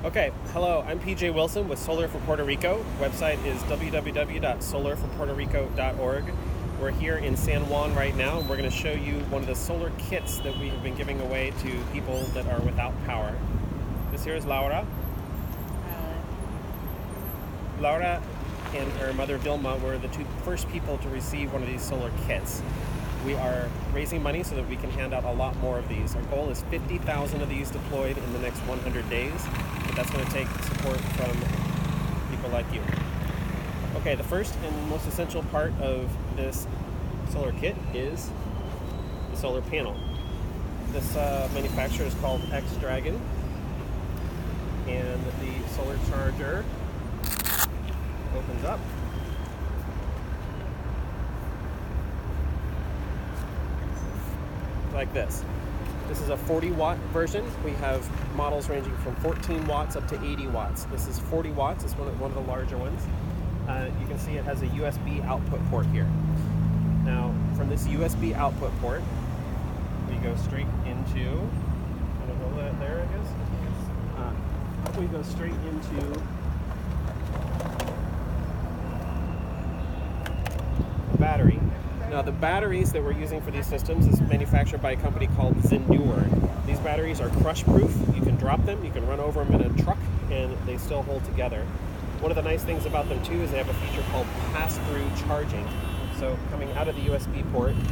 Okay, hello, I'm PJ Wilson with Solar for Puerto Rico. Website is www.solarforpuertorico.org. We're here in San Juan right now, and we're going to show you one of the solar kits that we have been giving away to people that are without power. This here is Laura. Laura and her mother Vilma were the two first people to receive one of these solar kits. We are raising money so that we can hand out a lot more of these. Our goal is 50,000 of these deployed in the next 100 days, but that's going to take support from people like you. Okay, the first and most essential part of this solar kit is the solar panel. This manufacturer is called X-Dragon, and the solar charger opens up. Like this. This is a 40 watt version. We have models ranging from 14 watts up to 80 watts. This is 40 watts. It's one of the larger ones. You can see it has a USB output port here. Now, from this USB output port, we go straight into, I don't know that there it is. We go straight into the battery. Now, the batteries that we're using for these systems is manufactured by a company called Zindur. These batteries are crush-proof. You can drop them, you can run over them in a truck, and they still hold together. One of the nice things about them, too, is they have a feature called pass-through charging. So, coming out of the USB port, just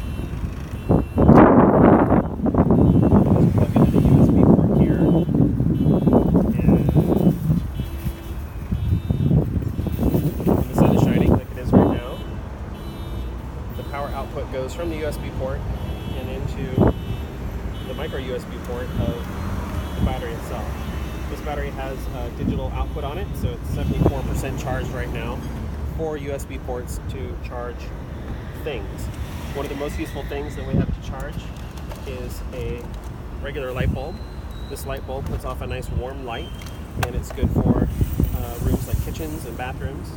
plug into the USB port here, and when the sun is shining, like it is right now, the power output goes from the USB port and into the micro USB port of the battery itself. This battery has a digital output on it, so it's 74% charged right now. 4 USB ports to charge things. One of the most useful things that we have to charge is a regular light bulb. This light bulb puts off a nice warm light, and it's good for rooms like kitchens and bathrooms.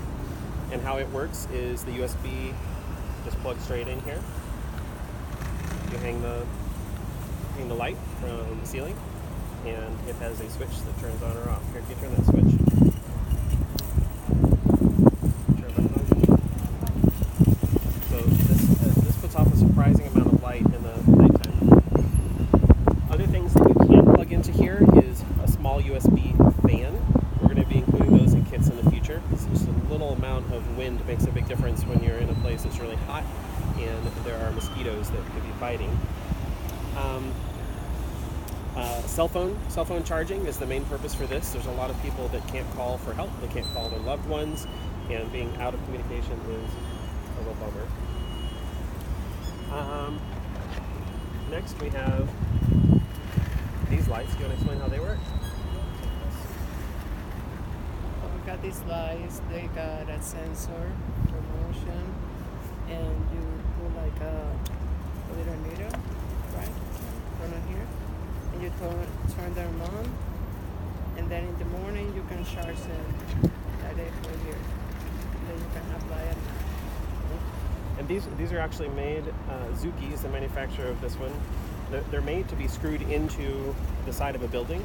And how it works is the USB just plugs straight in here. You hang the light from the ceiling, and it has a switch that turns on or off. Here, can you turn that switch? So this puts off a surprising amount of light in the nighttime. Other things that you can plug into here is a small USB fan. We're going to be including those in kits in the future. It's just a little amount of wind makes a big difference when you're in a place that's really hot and there are mosquitoes that could be biting. Cell phone charging is the main purpose for this. There's a lot of people that can't call for help. They can't call their loved ones, and being out of communication is a real bummer. Next we have these lights. Do you want to explain how they work? We got these lights. They got a sensor for motion, and you put like a little needle, right, in front of here, and you turn them on, and then in the morning you can charge them like they for here. And then you can have light at night. And these are actually made, Zuki is the manufacturer of this one. They're made to be screwed into the side of a building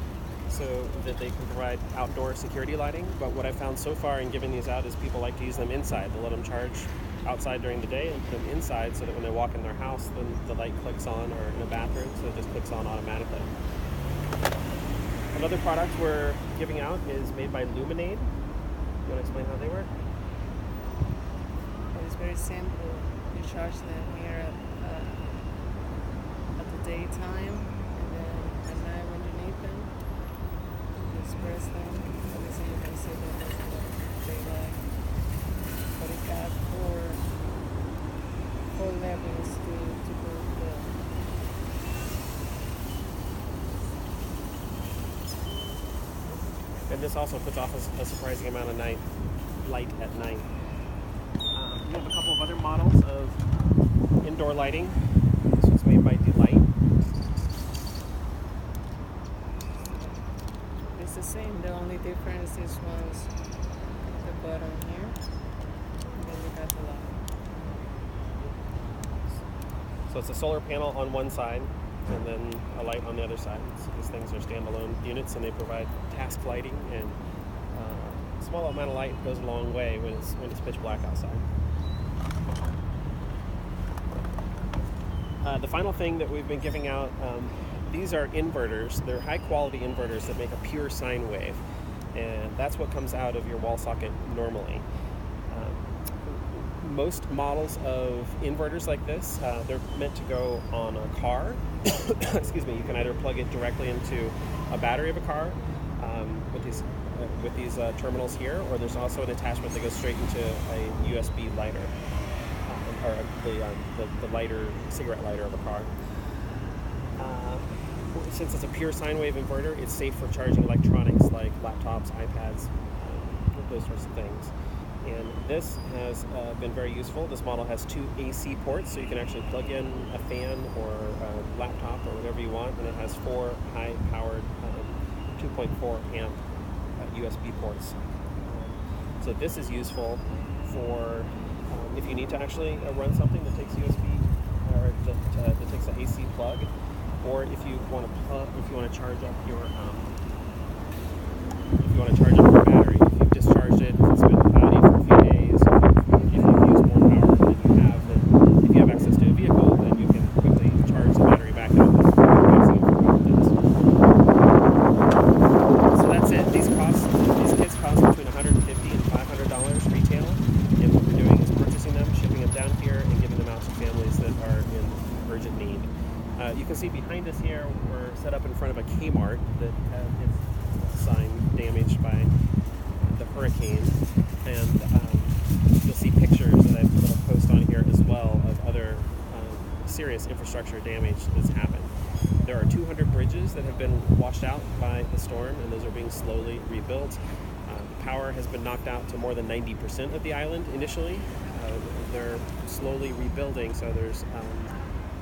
so that they can provide outdoor security lighting. But what I've found so far in giving these out is people like to use them inside. They'll let them charge outside during the day and put them inside so that when they walk in their house, then the light clicks on, or in a bathroom, so it just clicks on automatically. Another product we're giving out is made by Luminade. You want to explain how they work? It's very simple. You charge them here at the daytime, and then at night when you need them, you just press them. Obviously you can see them as the daylight. But it got four levels to put the. And this also puts off a surprising amount of light at night. We have a couple of other models of indoor lighting. This one's made by Delight. It's the same. The only difference is one's the button here, and then you got the light. So it's a solar panel on one side, and then a light on the other side. So these things are standalone units, and they provide task lighting, and a small amount of light goes a long way when it's pitch black outside. The final thing that we've been giving out, these are inverters. They're high quality inverters that make a pure sine wave, and that's what comes out of your wall socket normally. Most models of inverters like this, they're meant to go on a car. Excuse me. You can either plug it directly into a battery of a car with these terminals here, or there's also an attachment that goes straight into a USB lighter, or the lighter, cigarette lighter of a car. Since it's a pure sine wave inverter, it's safe for charging electronics like laptops, iPads, those sorts of things. And this has been very useful. This model has 2 AC ports, so you can actually plug in a fan or a laptop or whatever you want, and it has 4 high-powered 2.4 amp USB ports. So this is useful for if you need to actually run something that takes USB or that takes an AC plug, or if you want to charge up your battery. If you've discharged it, if it's been cloudy for a few days, if you've used more power than you have, then if you have access to a vehicle, then you can quickly charge the battery back up. So that's it. These kits cost between $150 and $500 retail, and what we're doing is purchasing them, shipping them down here, and giving them out to families that are in urgent need. You can see behind us here, we're set up in front of a Kmart that had its sign damaged by the hurricane, and you'll see pictures that I'm going to post on here as well of other serious infrastructure damage that's happened. There are 200 bridges that have been washed out by the storm, and those are being slowly rebuilt. The power has been knocked out to more than 90% of the island initially. They're slowly rebuilding, so there's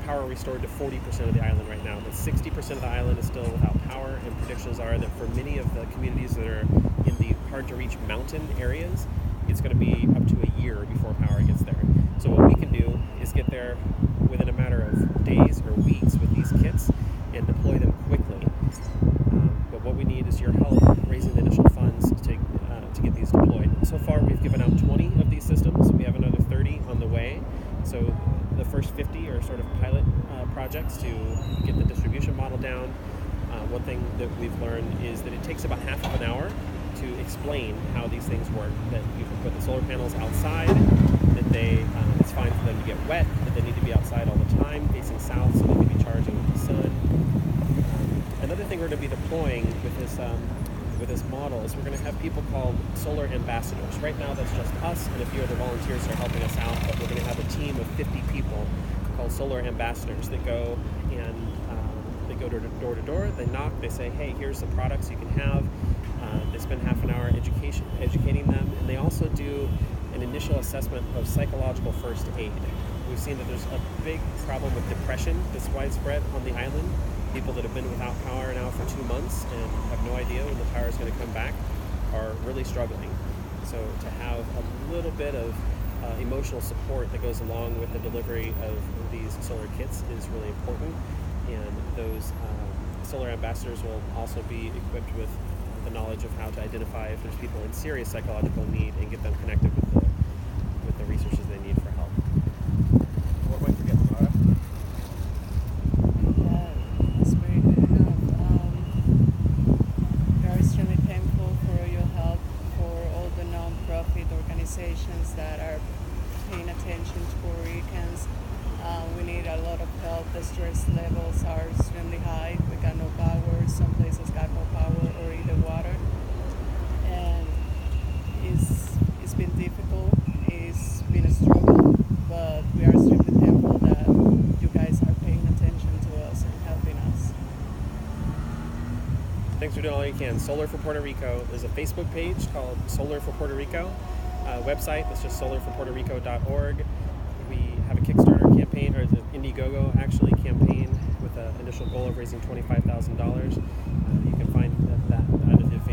power restored to 40% of the island right now, but 60% of the island is still without power, and predictions are that for many of the communities that are in the hard-to-reach mountain areas, it's going to be up to a year before power gets there. So what we can do is get there within a matter of days or weeks with these kits and deploy them quickly. But what we need is your help raising the initial funds to get these deployed. So far, we've given out 20 of these systems. We have another 30 on the way. So the first 50 are sort of pilot projects to get the distribution model down. One thing that we've learned is that it takes about half of an hour to explain how these things work. That you can put the solar panels outside, that it's fine for them to get wet, that they need to be outside all the time, facing south, so they can be charging with the sun. Another thing we're going to be deploying with this model is we're going to have people called solar ambassadors. Right now that's just us and a few other volunteers that are helping us out, but we're going to have a team of 50 people called solar ambassadors that go and they go door to door, they knock, they say, hey, here's the products you can have. They spend half an hour educating them, and they also do an initial assessment of psychological first aid. We've seen that there's a big problem with depression that's widespread on the island. People that have been without power now for 2 months and have no idea when the power is going to come back are really struggling. So to have a little bit of emotional support that goes along with the delivery of these solar kits is really important. And those solar ambassadors will also be equipped with the knowledge of how to identify if there's people in serious psychological need and get them connected with the resources they need for help. What am I forgetting, Laura? That's very good enough. We are extremely thankful for your help, for all the non-profit organizations that are paying attention to Puerto Ricans. We need a lot of help. The stress levels are extremely high. We got no power. Some places got no power or either water. And it's been difficult. It's been a struggle. But we are extremely thankful that you guys are paying attention to us and helping us. Thanks for doing all you can. Solar for Puerto Rico. There's a Facebook page called Solar for Puerto Rico. Website that's just solarforpuertorico.org. We have a Kickstarter campaign, or the Indiegogo actually campaign, with an initial goal of raising $25,000.